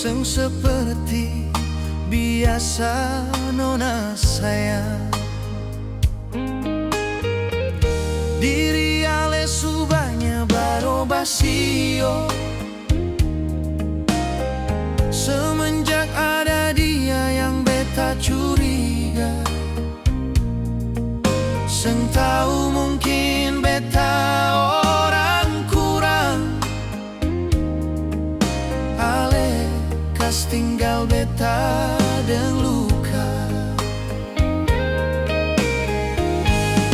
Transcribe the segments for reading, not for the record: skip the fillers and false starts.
Seng seperti biasa nona sayang, diri ale subahnya barobasio. Semenjak ada dia yang beta curiga, seng tahu mungkin beta orang kurang. Ale kas tinggal beta deng luka.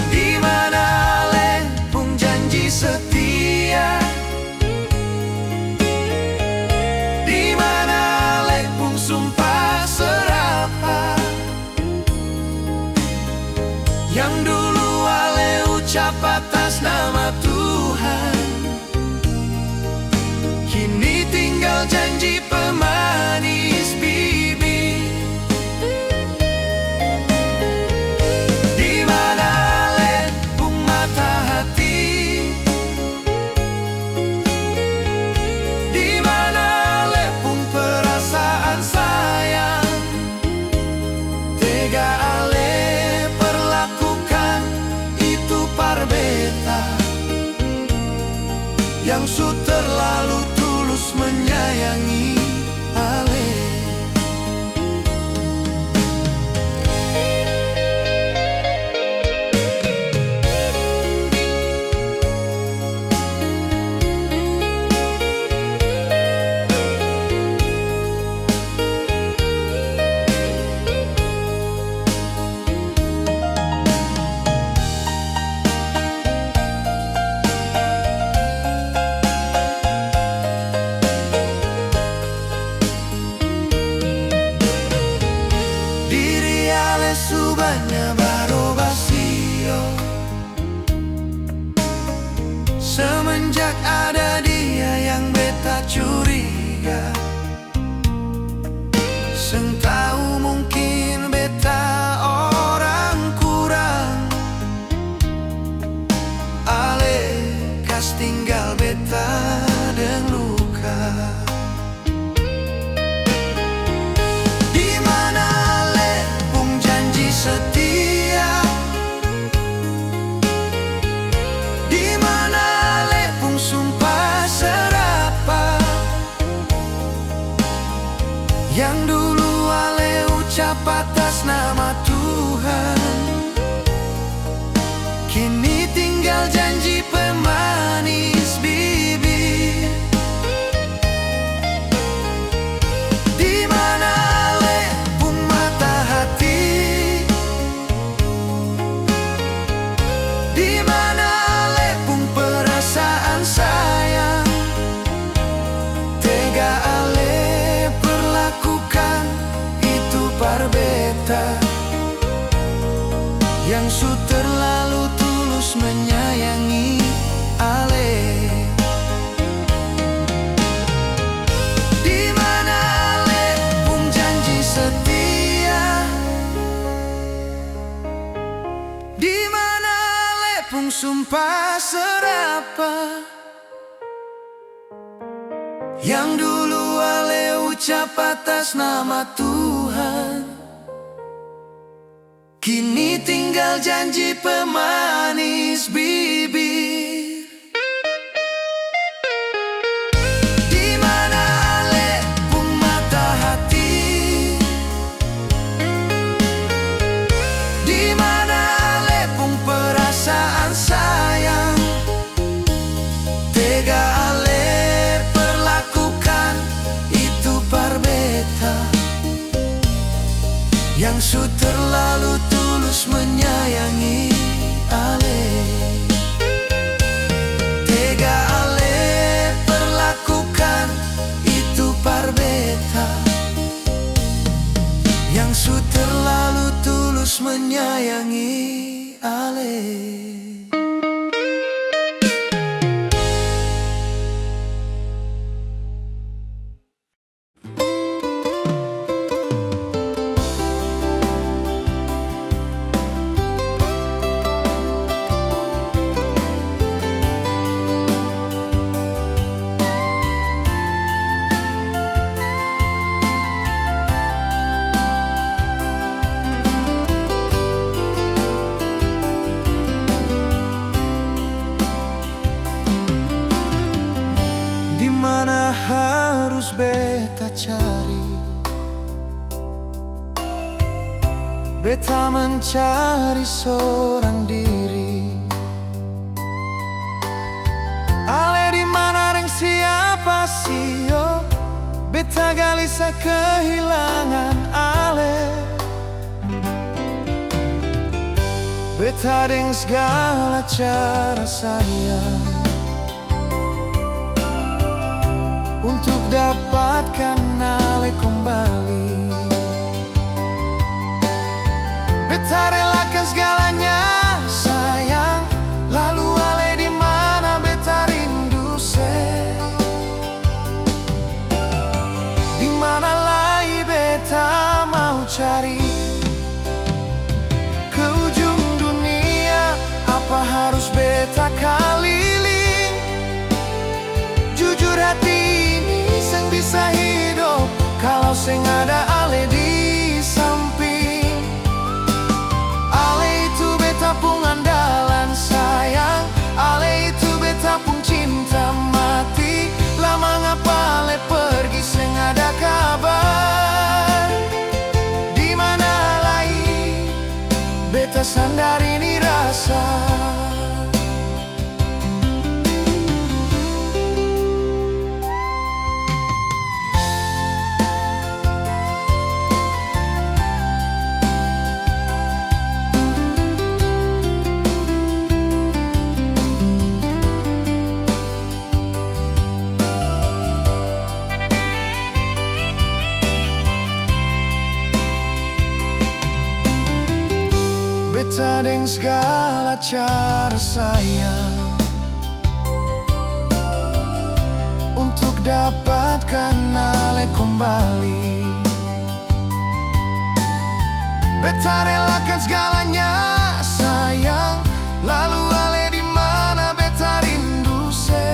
Di mana ale pun janji setia, di mana ale pun sumpah serapah, yang dulu ale ucap atas nama Tuhan, kini tinggal janji pemanis bibir. Di mana ale pun mata hati, di mana ale pun perasaan sayang, tega ale perlakukan itu par beta, yang su terlalu tulus menyayangi ale. Diri ale subahnya barobasio. Semenjak ada dia yang beta curiga, seng tahu mungkin beta orang kurang. Ale kas tinggal beta deng luka. Di mana ale pun janji setia, di mana ale pun sumpah serapah, yang dulu ale ucap atas nama Tuhan, kini tinggal janji pemanis bibir. Di mana ale pun mata hati, di mana ale pun perasaan sayang, tega ale perlakukan itu par beta, yang su terlalu tulus menyayangi ale. Di mana ale pun janji setia, di mana ale pun sumpah serapah, yang dulu ale ucap atas nama Tuhan, kini tinggal janji pemanis bibir. Di mana ale pun mata hati, di mana ale pun perasaan sayang, tega ale perlakukan itu par beta, yang su terlalu tulus menyayangi ale. Tega ale perlakukan itu par beta, yang su terlalu tulus menyayangi ale. mana harus beta cari? Beta mencari seorang diri. Ale di mana reng siapa sih yo? Beta galisa kehilangan ale. Beta deng segala cara sayang untuk dapatkan ale kembali. Beta relakan segalanya sayang, lalu ale di mana beta rindu se. Di mana lagi beta mau cari? Ke ujung dunia, apa harus beta keliling? Jujur hati ini seng bisa hidup kalau seng ada ale di samping. Ale itu beta pung andalan sayang, ale itu beta pung cinta mati. Lama ngapa ale pergi seng ada kabar? Di mana lagi beta sandar ini rasa? Beta deng segala cara sayang untuk dapatkan ale kembali. Beta relakan segalanya sayang, lalu ale di mana beta rindu se.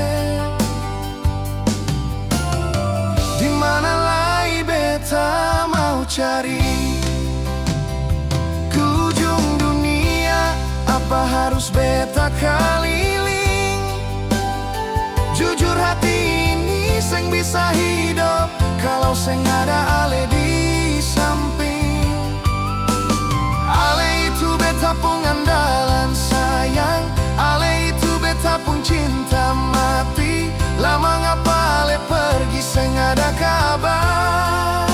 Di mana lagi beta mau cari? Apa harus beta keliling? Jujur hati ini seng bisa hidup kalau seng ada ale di samping. Ale itu beta pung andalan sayang, ale itu beta pung cinta mati. Lama ngapa ale pergi seng ada kabar?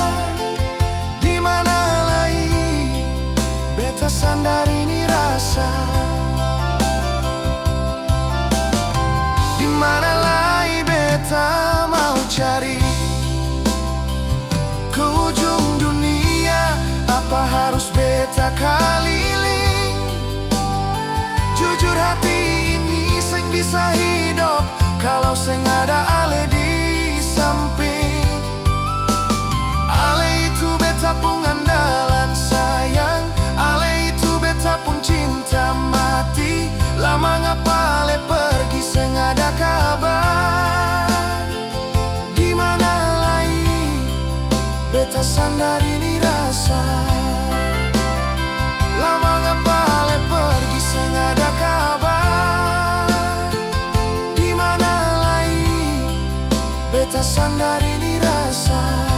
Di mana lagi beta sandar ini rasa? Di mana lagi beta mau cari? Ke ujung dunia, apa harus beta keliling? Jujur hati ini seng bisa hidup kalau seng ada ale di samping. Ale itu beta pung andalan sayang, ale itu beta pun cinta mati. Lama ngapa ale pergi seng ada kabar? Di mana lagi beta sandar ini rasa? Lama ngapa ale pergi seng ada kabar? Di mana lagi beta sandar ini rasa?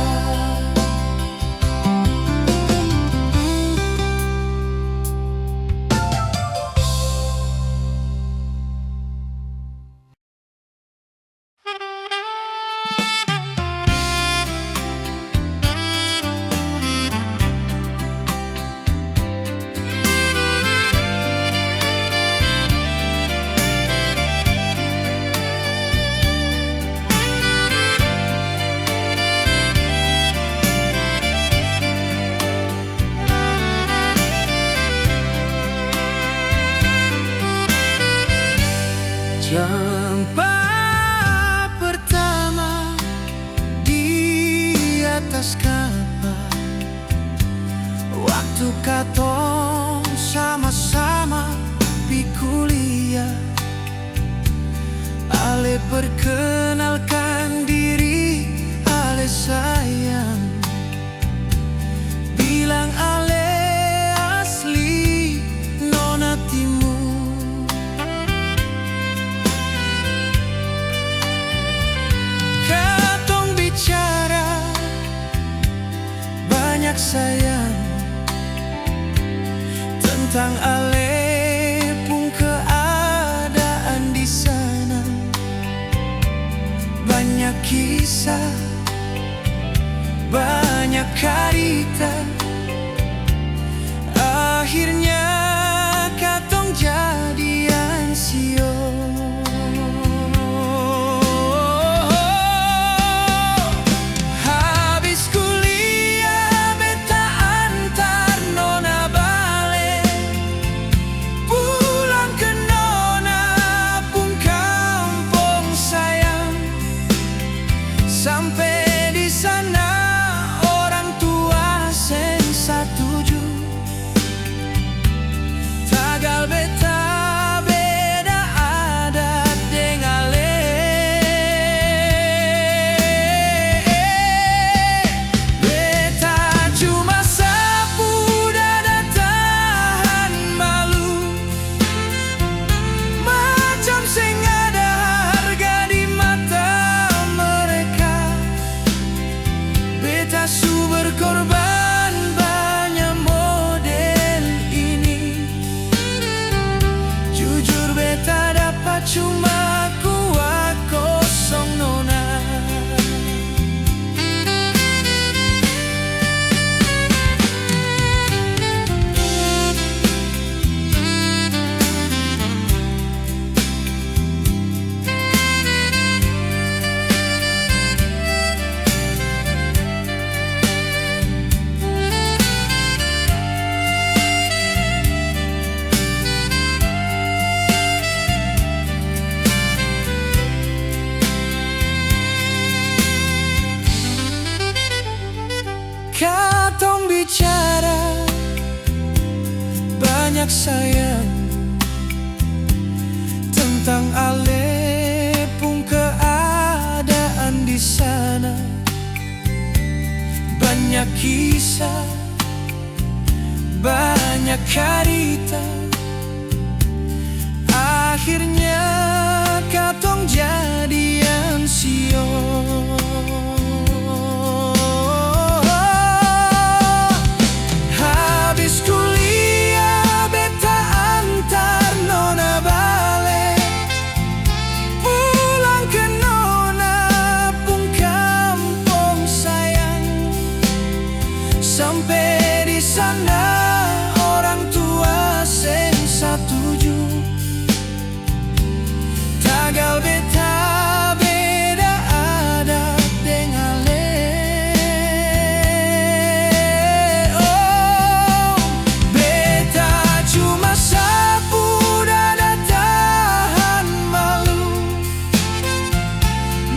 Tentang Ale pun keadaan di sana, banyak kisah, banyak cerita. Akhirnya katong jadian sio. Habis kuliah beta antar nona bale, pulang ke nona pun kampung sayang. Sampai di sana orang tua setuju, tagal beta beda adat deng Ale. Beta cuma sapu dada tahan malu, macam seng ada harga di mata mereka. Beta su berkorban banyak model ini, jujur beta dapat cuma kuat kosong nona. Katong bicara banyak sayang, tentang Ale pun keadaan di sana, banyak kisah, banyak cerita. Akhirnya katong jadian sio. Habis kuliah beta antar nona bale, pulang ke nona pun kampung sayang. Sampai di sana orang tua setuju, tagal beta beda adat deng Ale. Oh, beta cuma sapu dada tahan malu,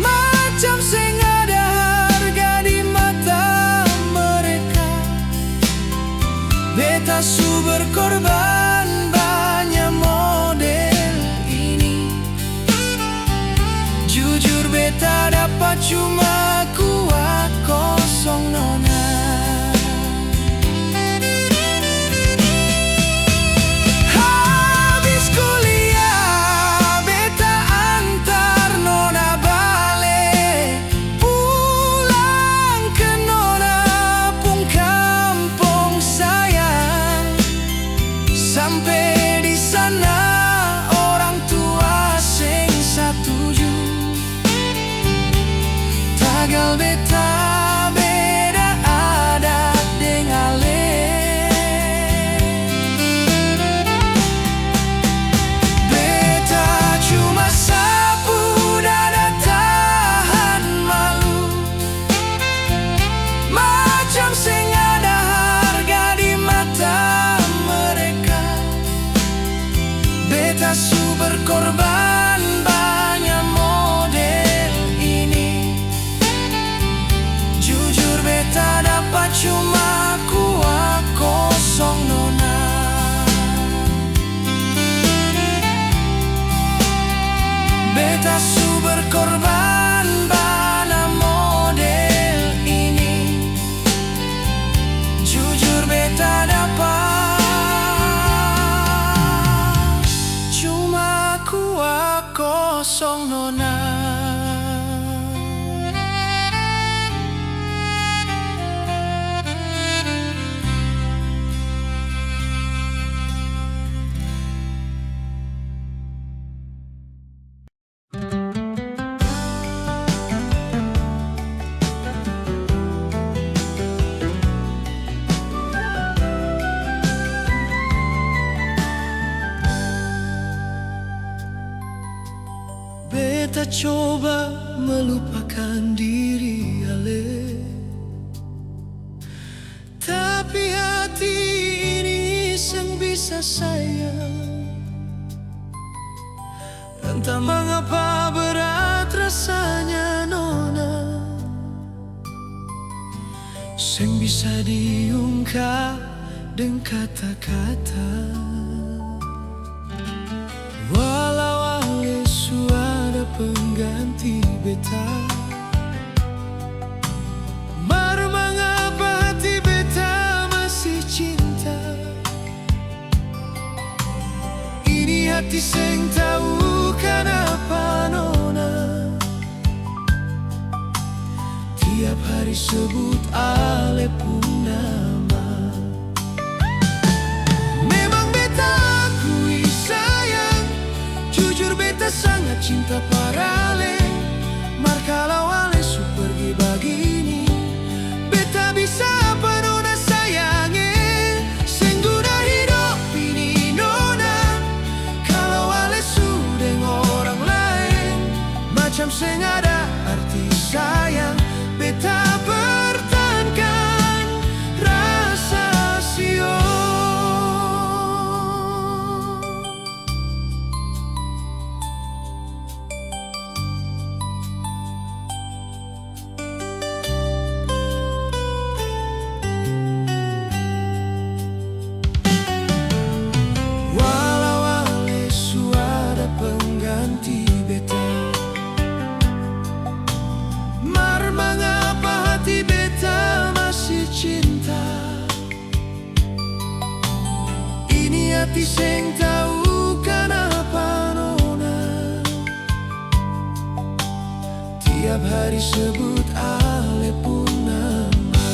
macam seng ada harga di mata mereka. Beta su berkorban banyak model ini, jujur beta dapat cuma kuat kosong nona. Habis kuliah beta antar nona bale, pulang ke nona pun kampung sayang. Sampai di sana orang tua seng setuju, tagal beta beda adat deng Ale. Beta cuma sapu dada tahan malu, macam seng ada harga di mata mereka. Beta su berkorban banyak model ini, coba melupakan diri ale, tapi hati ini iseng bisa sayang. Entah mengapa berat rasanya nona, seng bisa diungkap dengan kata-kata. Walau ale suara pengganti beta, mar mengapa hati beta masih cinta. Ini hati seng tahu kenapa nona, tiap hari sebut ale pun nama. Memang beta akui sayang, jujur beta sangat cinta parale. Mar kalau ale su pergi begini, beta bisa apa nona sayange. Seng guna hidup ini nona, kalau ale su deng orang lain. Macam seng ada arti sayang, beta pertahankan rasa sio. Walau ale suara pengganti beta, mar mengapa hati beta masih cinta. Ini hati seng tahu kenapa nona, tiap hari sebut ale pun nama.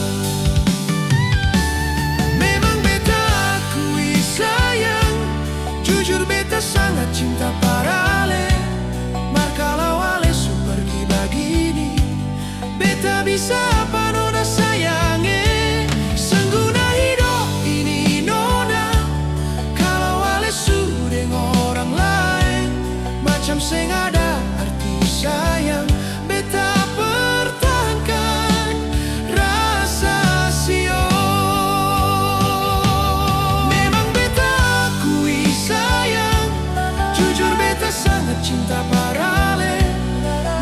Memang beta akui sayang, jujur beta sangat cinta parale. Mar kalau ale su pergi begini, beta bisa apa nona sayange. Sengguna hidup ini nona, kalau ale su deng orang lain. Macam seng ada arti sayang, beta pertahankan rasa sio. Memang beta akui sayang, jujur beta sangat cinta parale.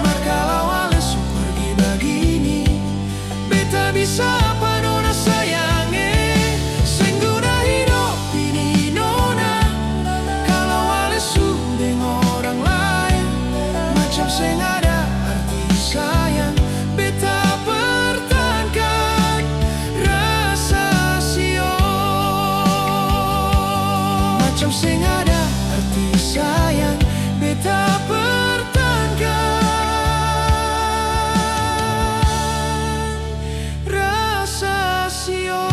Mar kalau ale su pergi begini, beta bisa apa nona sayange. Seng guna hidup ini nona, kalau ale su deng orang lain. Macam seng ada arti sayang, beta pertahankan rasa sio. Macam seng ada arti sayang, beta pertahankan rasa sio.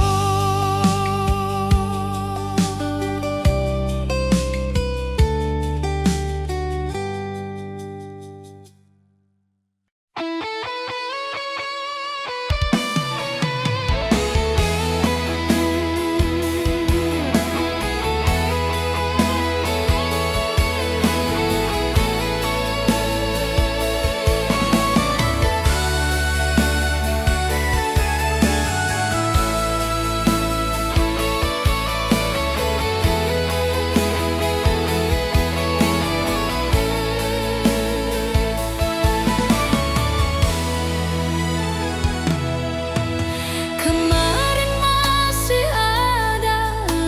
Kemarin masih ada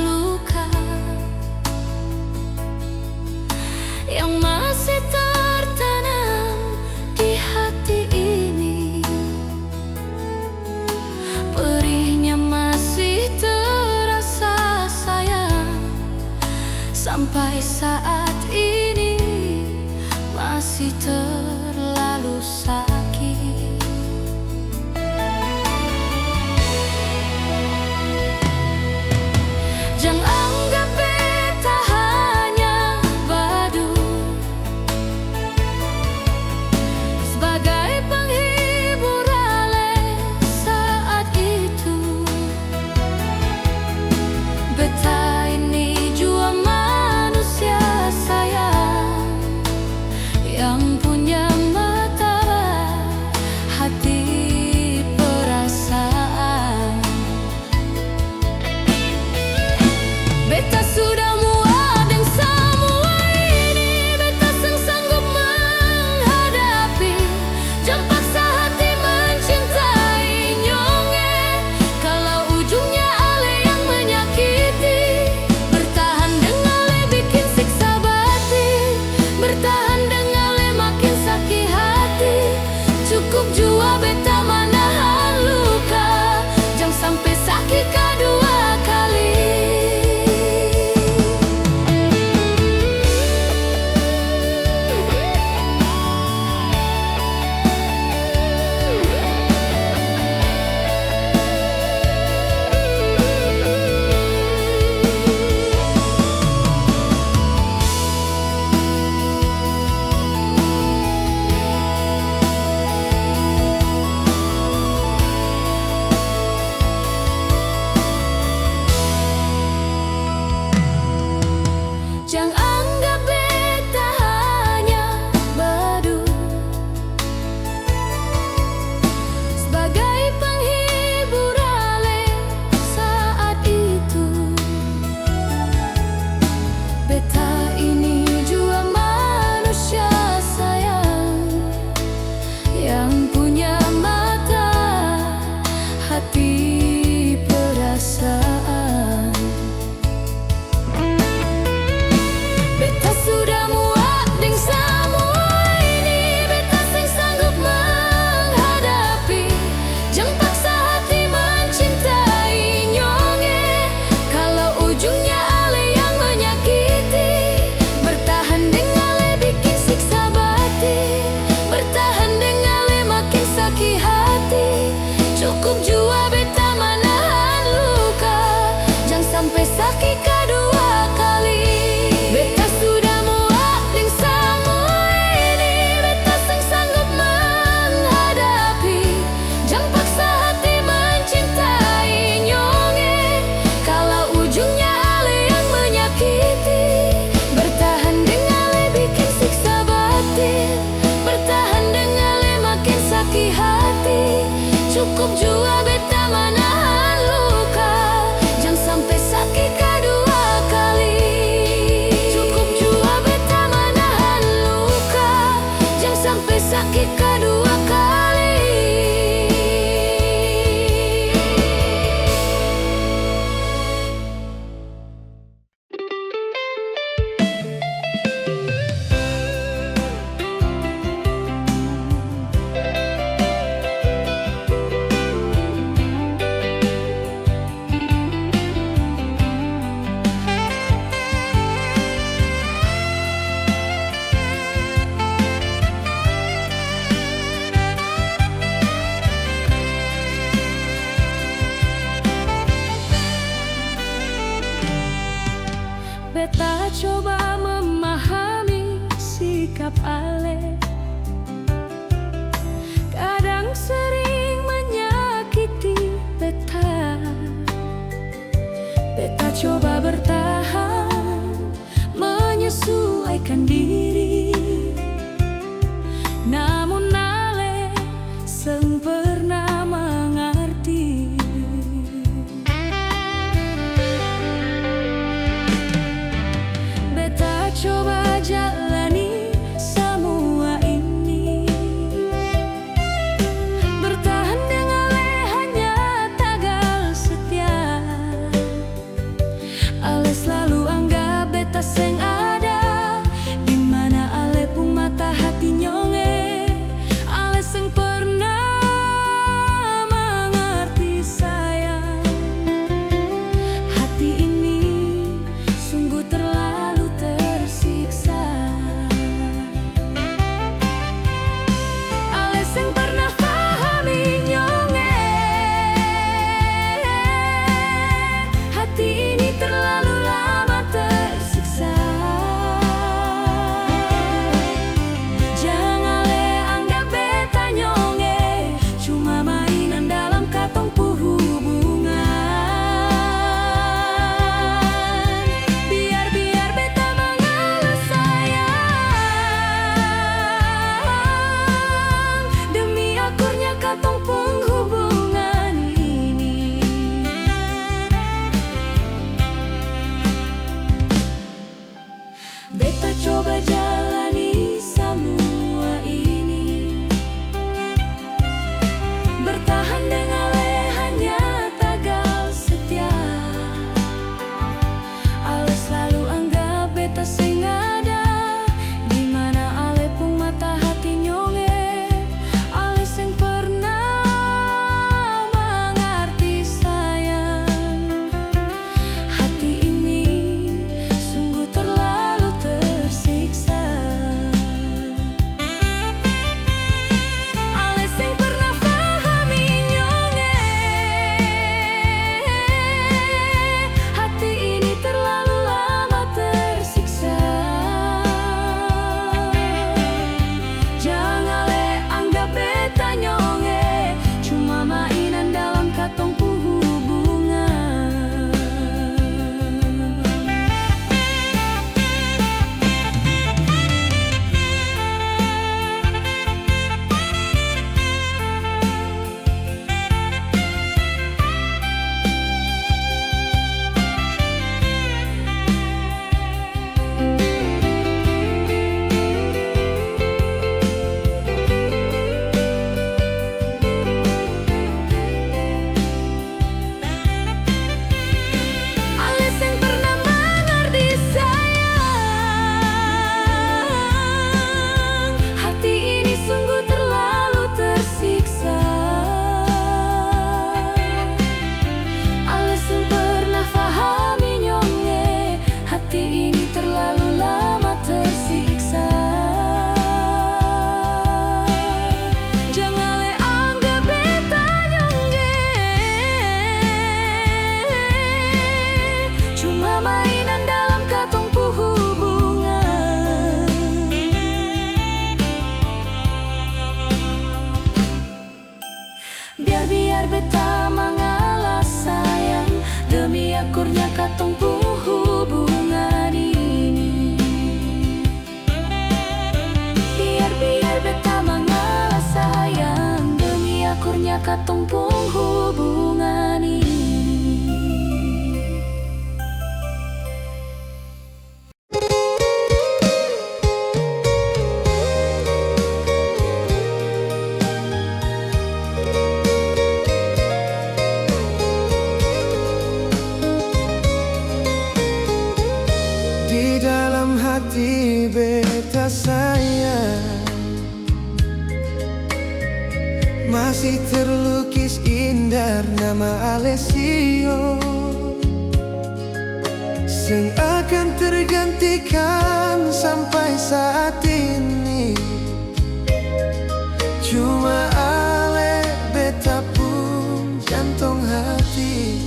luka yang masih tertanam di hati ini. Perihnya masih terasa sayang, sampai saat ini masih terlalu sakit. Jangan anggap beta hanya badut, sebagai penghibur ale saat itu. Beta ini jua manusia sayang, yang punya Cukup jua beta menahan luka, jangan sampai sakit kedua kali. Jangan anggap beta hanya badut sebagai penghibur ale saat itu. Beta ini jua manusia sayang, yang punya mata, hati, perasaan. Beta sudah muak deng semua ini, beta sing sanggup menghadapi. Jangan paksa hati mencintai nyonge, kalau ujungnya ale yang menyakiti. Bertahan dengan ale bikin siksa batin, bertahan dengan ale makin sakit hati. Cukup jua beta menahan luka, jangan sampai sakit kedua kali. Beta sudah muak deng semua ini, beta sing sanggup menghadapi. Jangan paksa hati mencintai nyonge, kalau ujungnya ale yang menyakiti. Bertahan dengan ale bikin siksa batin, bertahan dengan ale makin sakit hati. Cukup jua beta menahan luka, jangan sampai sakit kedua kali. Cukup jua beta menahan luka, jangan sampai sakit kedua kali. Beta coba memahami sikap ale, kadang sering menyakiti beta. Beta coba bertahan, menyesuaikan diri, namun ale seng pernah mengerti. Beta coba jalani semua katong pung hubungan ini. Di dalam hati beta sayang masih terlukis indah nama Alessio, yang akan tergantikan sampai saat ini. Cuma Ale beta pun jantung hati.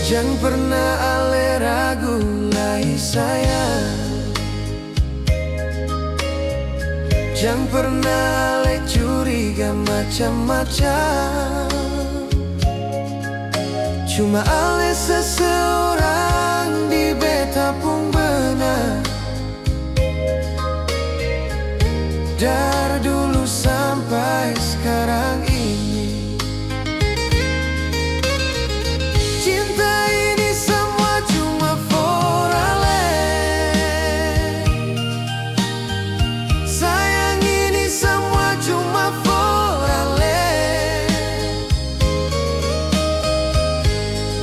Jangan pernah Ale ragu lagi sayang. Jangan pernah Ale curiga macam-macam. Cuma Ale seseorang di beta pun benar. Dari dulu sampai sekarang ini. Cinta ini semua cuma for Ale. Sayang ini semua cuma for Ale.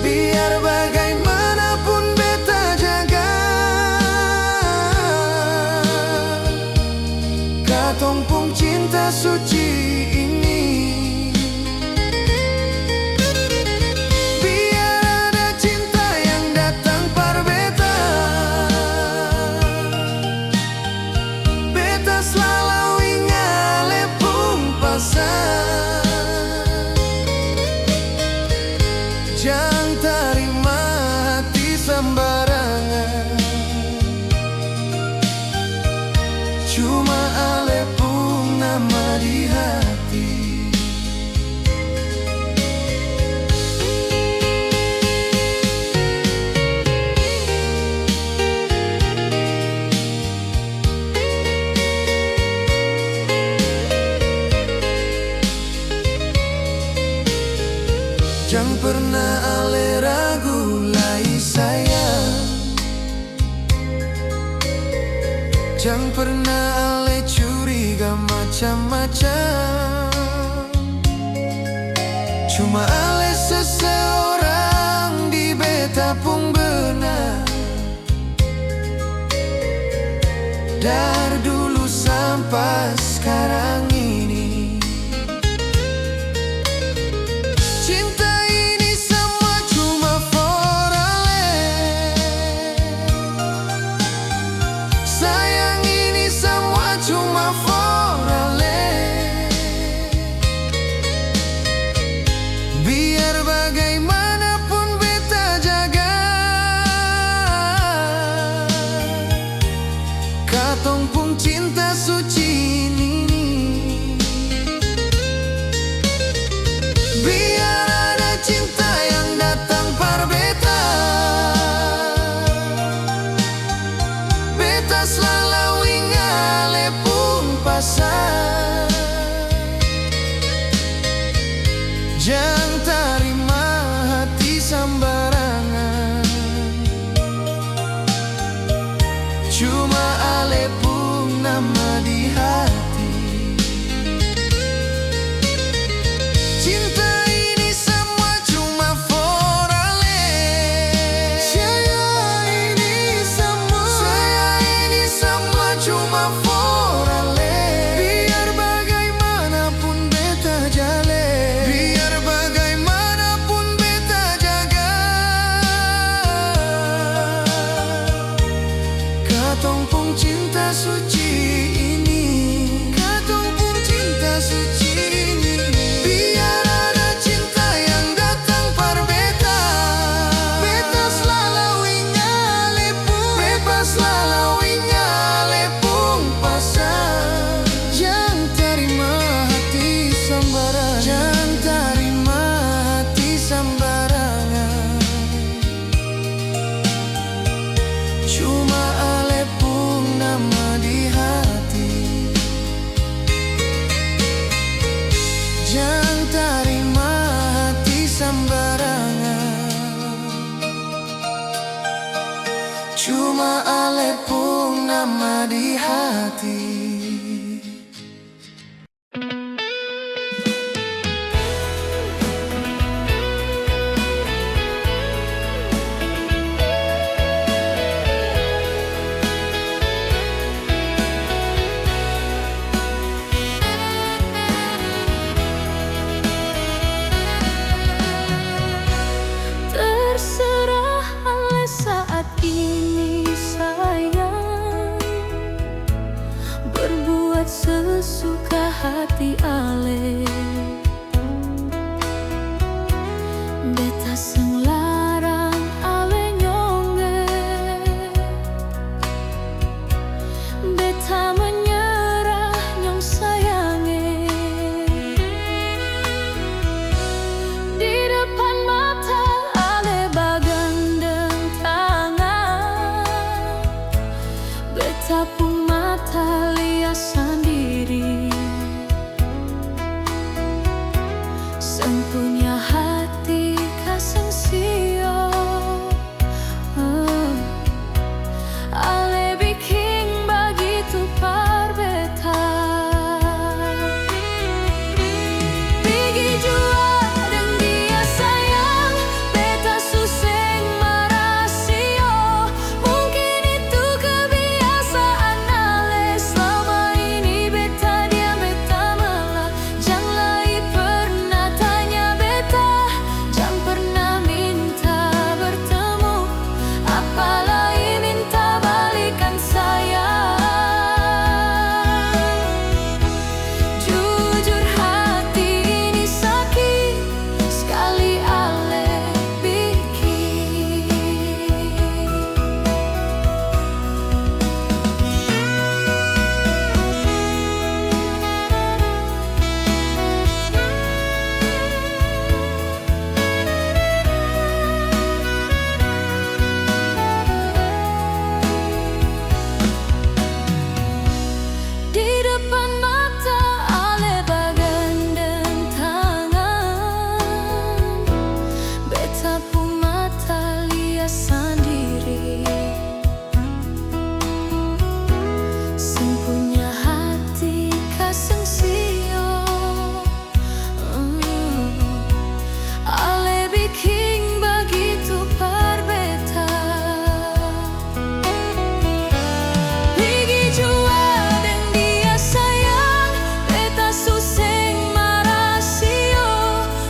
Biar bagaimanapun beta jaga katong pung cinta suci ini. Biar ada cinta yang datang par beta, beta selalu ingat Ale pung pasan. Jangan terima hati sembarangan. Cuma Ale pun nama di hati. Jangan pernah Ale ragu lagi sayang. Jangan pernah Ale curiga macam-macam. Cuma Ale seseorang di beta pun benar. Dari dulu sampai sekarang ini. Cinta ini semua cuma for Ale. Sayang ini semua cuma for Ale. Biar bagaimanapun beta jaga katong pung cinta suci ini. hati ale. Beta seng larang ale nyongge, beta menyerah nyong sayange. Di depan mata ale bagandeng tangan, beta pun mata lihat sendiri. Seng punya hati kaseng sio, ale bikin begitu parbeta. Pigi jua deng dia sayang, beta suseng marasio. Mungkin itu kebiasaan ale, selama ini beta diam beta malah. Janganlah pernah tanya beta, jangan pernah minta bertemu, apalagi minta balikan sayang. Jujur hati ini sakit sekali ale bikin. Di depan mata ale bagandeng tangan, beta pun mata lihat sendiri. Seng punya hati kaseng sio, ale bikin begitu parbeta. Pigi jua deng dia sayang, beta suseng marasio.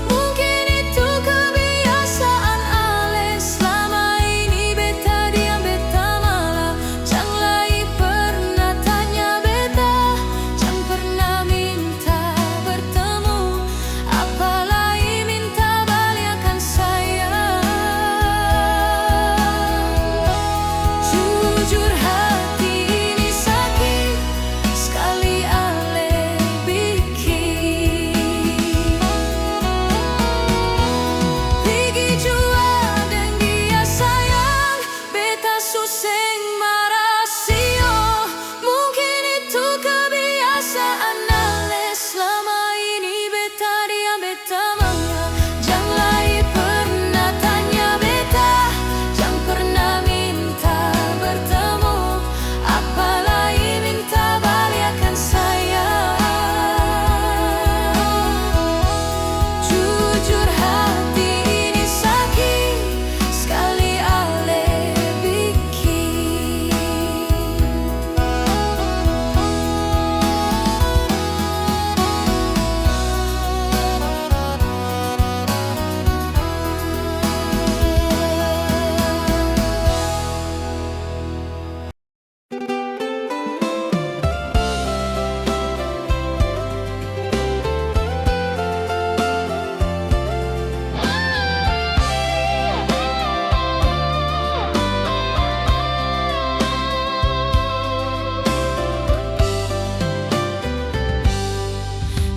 Mungkin itu kebiasaan ale, selama ini beta diam beta malah. Janganlah pernah tanya beta, jangan pernah minta bertemu, apalagi minta balikan sayang. Jujur hati ini sakit sekali ale bikin. Pigi jua deng dia sayang, beta suseng marasio. Mungkin itu kebiasaan ale, selama ini beta diam beta malah. Janganlah pernah tanya beta, jangan pernah minta bertemu, apalagi minta balikan sayang. Jujur hati ini sakit sekali ale bikin.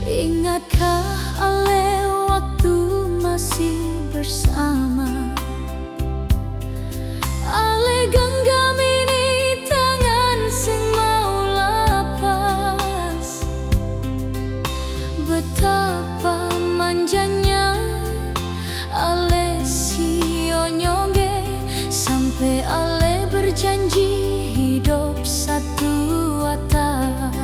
Ingatkah ale waktu masih bersama, ale genggam ini tangan sing mau lapas. Betapa manjanya ale sio nyongge, sampai ale berjanji hidup satu atap.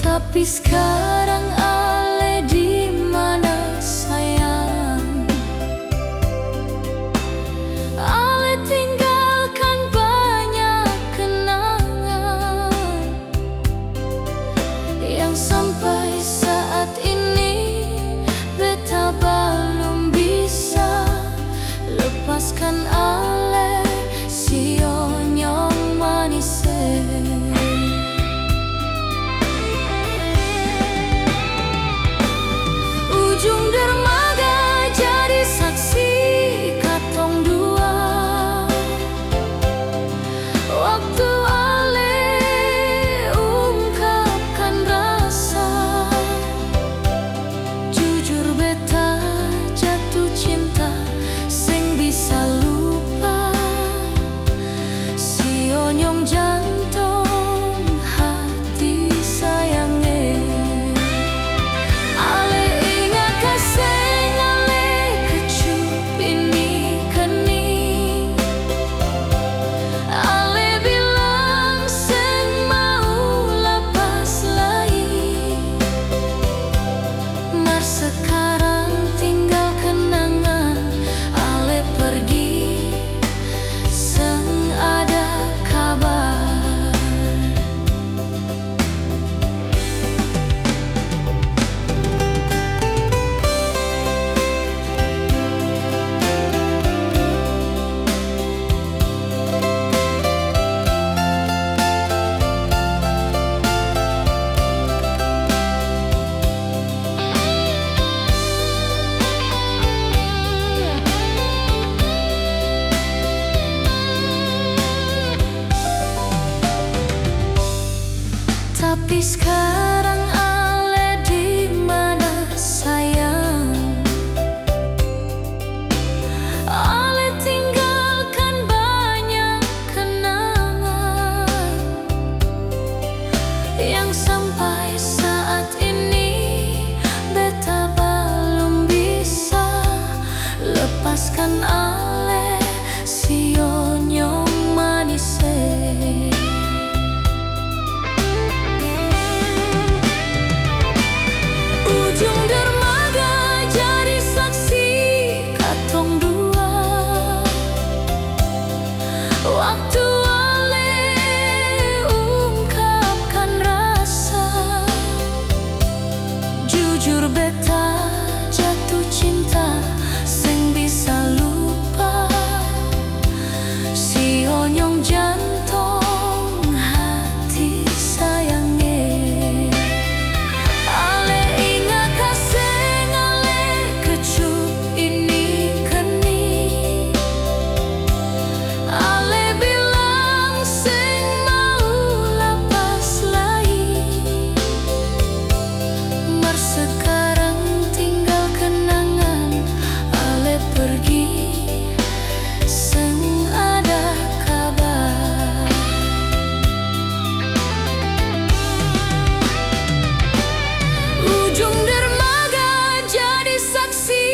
Tapi sekarang ale di mana sayang? Ale tinggalkan banyak kenangan yang sampai saat ini beta belum bisa lepaskan ale sio nyong. Waktu ale ungkapkan rasa, jujur beta jatuh cinta, sing bisa lupa. Si onyong jantung hati sayange, ale ingat kasih ale kecup ini keni. Ale bilang sing mau lepas lagi, mar sekarang tinggal kenangan. Ale pergi seng ada kabar. Tapi sekarang ale di mana sayang? Ale tinggalkan banyak kenangan yang sampai saat ini beta belum bisa lepaskan. Ale si onyong manis. Ujung dermaga jadi saksi katong dua. Waktu ale ungkapkan rasa, jujur beta jatuh cinta, sing bisa lupa. Si onyong jantung hati sayange, ale ingat kasih ale kecup ini keni. Ale bilang sing mau lepas lagi, mar sekarang tinggal kenangan. Ale pergi seng ada kabar. Ujung dermaga jadi saksi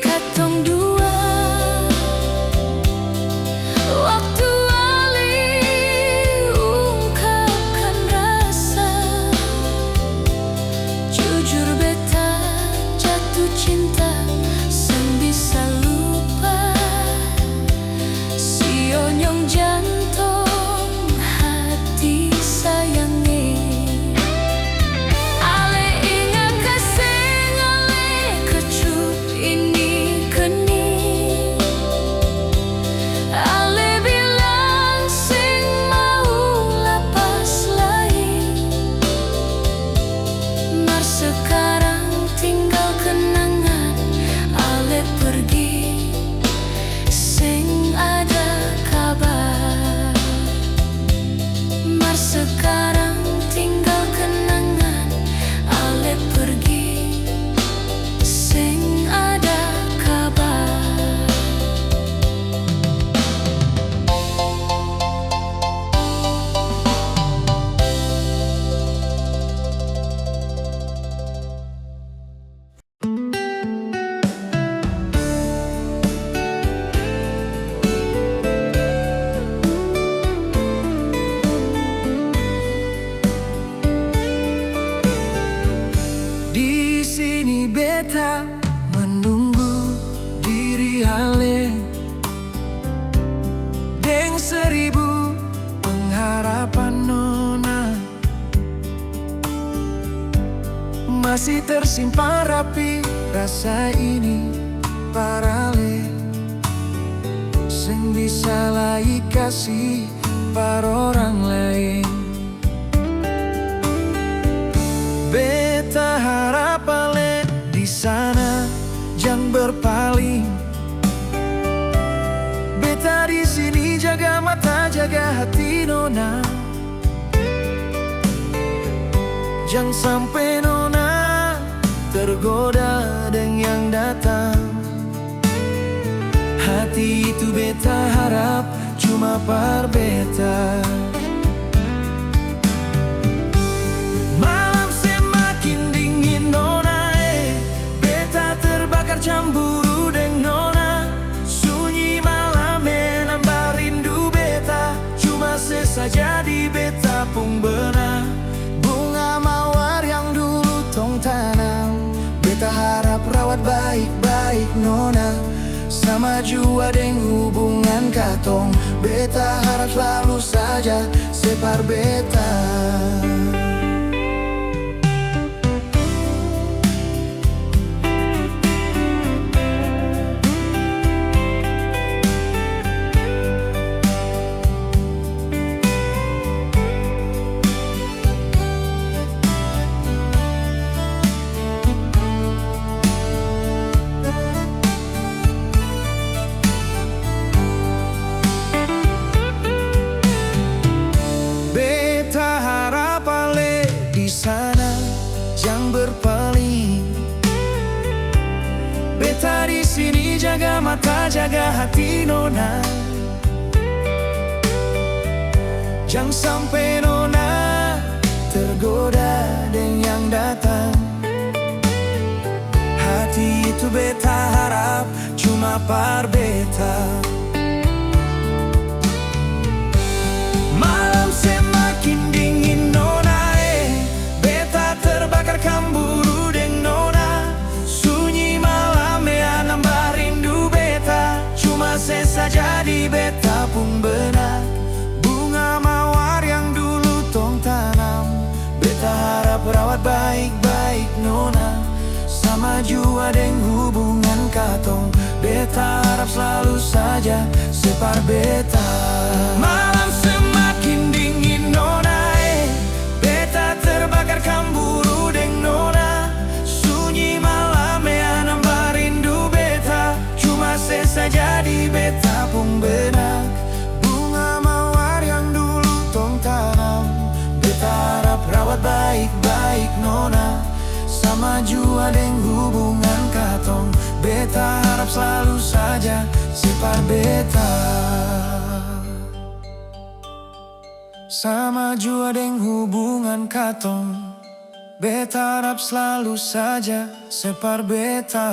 katong dua. Waktu ale ungkapkan rasa, jujur beta jatuh cinta, seng bisa lupa. Si onyong jantung hati sayange, ale ingat kasih ale kecup ini keni. Ale bilang sing mau lepas lagi, mar sekarang tinggal kenangan. Ale pergi sing ada kabar, mar sekarang tinggal kenangan. Ale pergi sing ada kabar. Di sini beta menunggu diri ale, deng 1000 pengharapan nona. Masih tersimpan rapi rasa ini parale, sing bisa lagi kasih par orang lain. Beta harap ale di sana jangan berpaling. Beta di sini jaga mata jaga hati nona. Jangan sampai nona tergoda dengan yang datang. Hati itu beta harap cuma par beta. Malam semakin dingin nona, beta terbakar cemburu deng nona. Sunyi malam menambah rindu beta, cuma sesaja di beta pun benar. Bunga mawar yang dulu tong tanam, beta harap rawat baik-baik nona. Sama jua deng hubungan katong, beta harap selalu saja separ beta. Jangan berpaling, beta di sini jaga mata, jaga hati nona. Jangan sampai nona tergoda dengan yang datang. Hati itu beta harap cuma par beta. Malam semakin dingin nona, cemburu deng nona. Sunyi malam ya nambah rindu beta, cuma sesaja di beta pun benar. Bunga mawar yang dulu tong tanam, beta harap rawat baik-baik nona. Sama jua deng hubungan katong, beta harap selalu saja separ beta. Malam semakin dingin nona, beta terbakar cemburu deng nona. Sunyi malam ya nambah rindu beta, cuma sesaja di beta pun benar. Bunga mawar yang dulu tong tanam, beta harap rawat baik-baik nona. Sama jua deng hubungan katong, beta harap selalu saja separ beta. Sama jua deng hubungan katong, beta harap selalu saja separ beta.